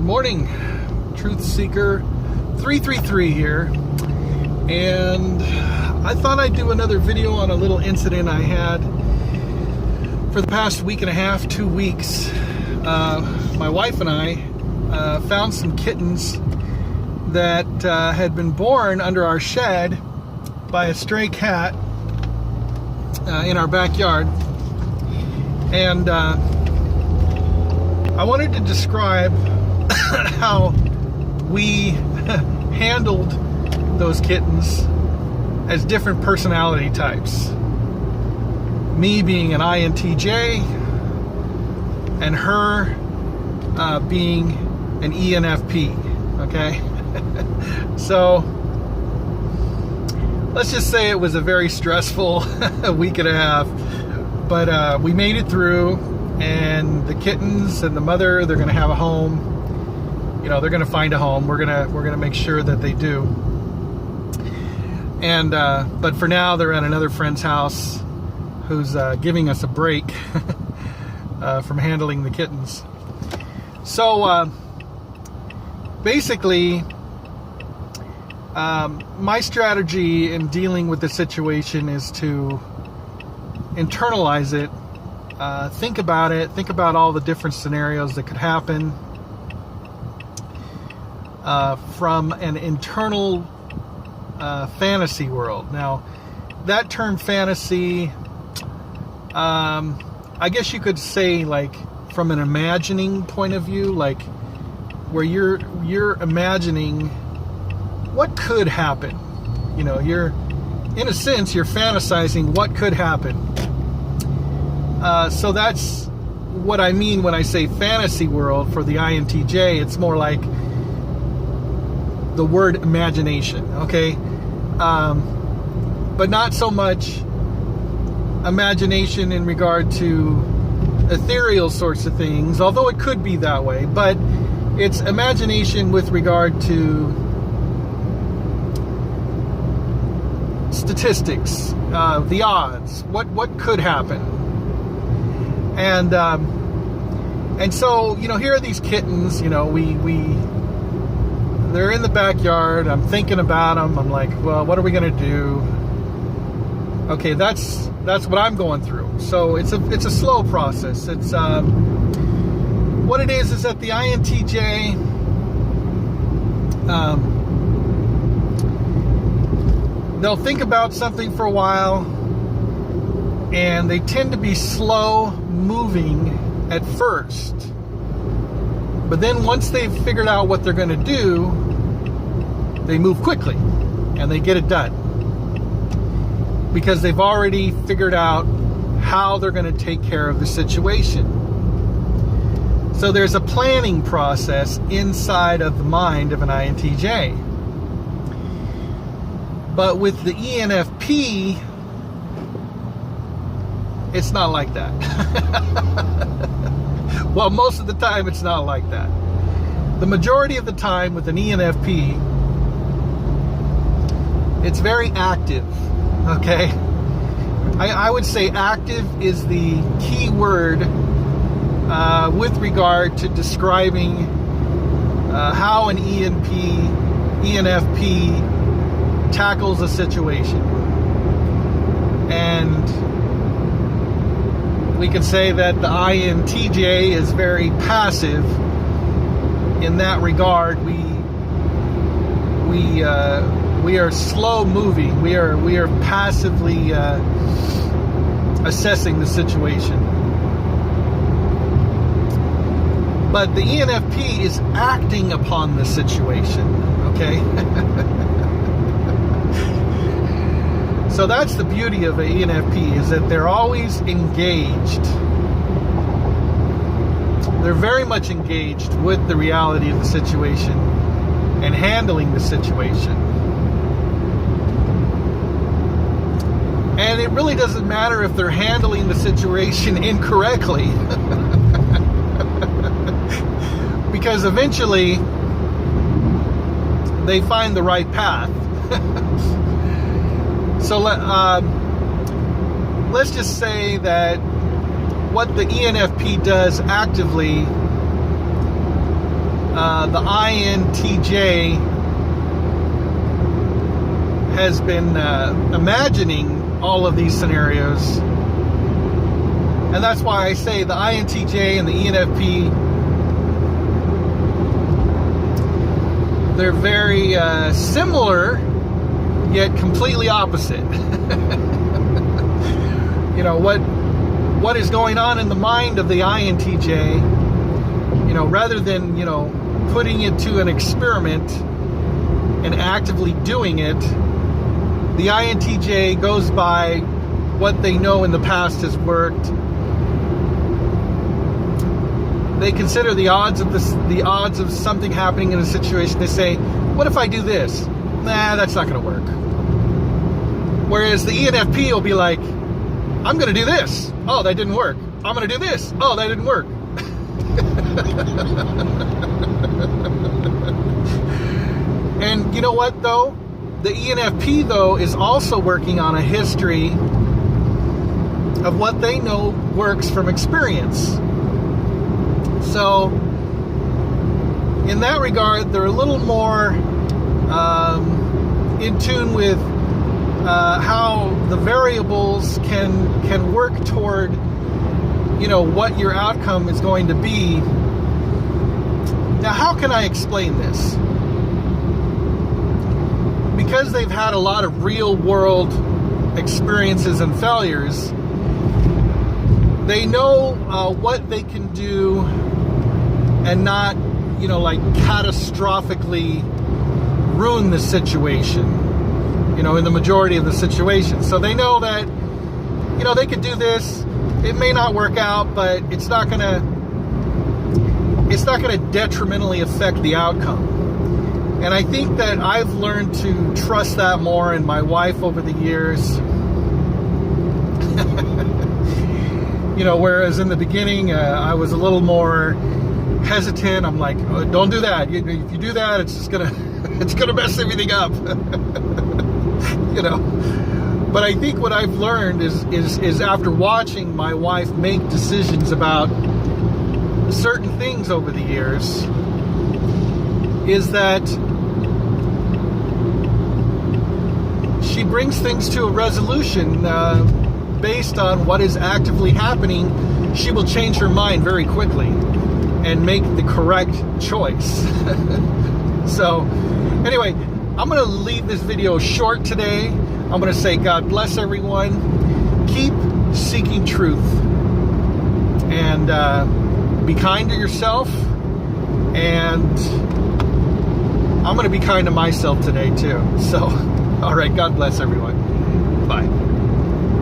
Good morning, Truth Seeker 333 here, and I thought I'd do another video on a little incident I had for the past week and a half, 2 weeks. My wife and I found some kittens that had been born under our shed by a stray cat in our backyard, and I wanted to describe how we handled those kittens as different personality types. Me being an INTJ and her being an ENFP, okay? So let's just say it was a very stressful week and a half, but we made it through, and the kittens and the mother, they're gonna have a home. You know, they're gonna find a home. We're gonna make sure that they do. And but for now, they're at another friend's house who's giving us a break from handling the kittens. So basically, my strategy in dealing with the situation is to internalize it, think about it, think about all the different scenarios that could happen from an internal fantasy world. Now, that term fantasy, I guess you could say, like, from an imagining point of view, like where you're imagining what could happen. You know, you're, in a sense, you're fantasizing what could happen. So that's what I mean when I say fantasy world for the INTJ. It's more like the word imagination, okay? But not so much imagination in regard to ethereal sorts of things, although it could be that way, but it's imagination with regard to statistics, the odds, what could happen. And so, you know, here are these kittens, you know, they're in the backyard. I'm thinking about them. I'm like, well, what are we going to do? Okay, that's what I'm going through. So it's a slow process. It's what it is that the INTJ they'll think about something for a while, and they tend to be slow moving at first. But then once they've figured out what they're going to do, they move quickly and they get it done, because they've already figured out how they're going to take care of the situation. So there's a planning process inside of the mind of an INTJ. But with the ENFP, it's not like that. Well, most of the time it's not like that. The majority of the time with an ENFP, it's very active, okay? I would say active is the key word with regard to describing how an ENFP tackles a situation. And we can say that the INTJ is very passive in that regard. We are slow moving. We are passively assessing the situation. But the ENFP is acting upon the situation, okay? So that's the beauty of an ENFP, is that they're always engaged. They're very much engaged with the reality of the situation and handling the situation. And it really doesn't matter if they're handling the situation incorrectly. Because eventually they find the right path. So let's just say that what the ENFP does actively the INTJ has been imagining all of these scenarios. And that's why I say the INTJ and the ENFP, they're very similar, yet completely opposite. You know, what is going on in the mind of the INTJ, you know, rather than, you know, putting it to an experiment and actively doing it, the INTJ goes by what they know in the past has worked. They consider the odds of something happening in a situation. They say, what if I do this? Nah, that's not going to work. Whereas the ENFP will be like, I'm going to do this. Oh, that didn't work. I'm going to do this. Oh, that didn't work. And you know what, though? The ENFP, though, is also working on a history of what they know works from experience. So, in that regard, they're a little more in tune with how the variables can work toward, you know, what your outcome is going to be. Now, how can I explain this? Because they've had a lot of real world experiences and failures, they know what they can do and not, you know, like catastrophically ruin the situation, you know, in the majority of the situations. So they know that, you know, they could do this. It may not work out, but it's not gonna detrimentally affect the outcome. And I think that I've learned to trust that more in my wife over the years. You know, whereas in the beginning, I was a little more hesitant. I'm like, oh, don't do that. If you do that, it's just gonna mess everything up. You know. But I think what I've learned is after watching my wife make decisions about certain things over the years, is that she brings things to a resolution based on what is actively happening. She will change her mind very quickly and make the correct choice. So, anyway, I'm going to leave this video short today. I'm going to say God bless everyone. Keep seeking truth. And be kind to yourself. And I'm going to be kind to myself today, too. So, all right, God bless everyone. Bye.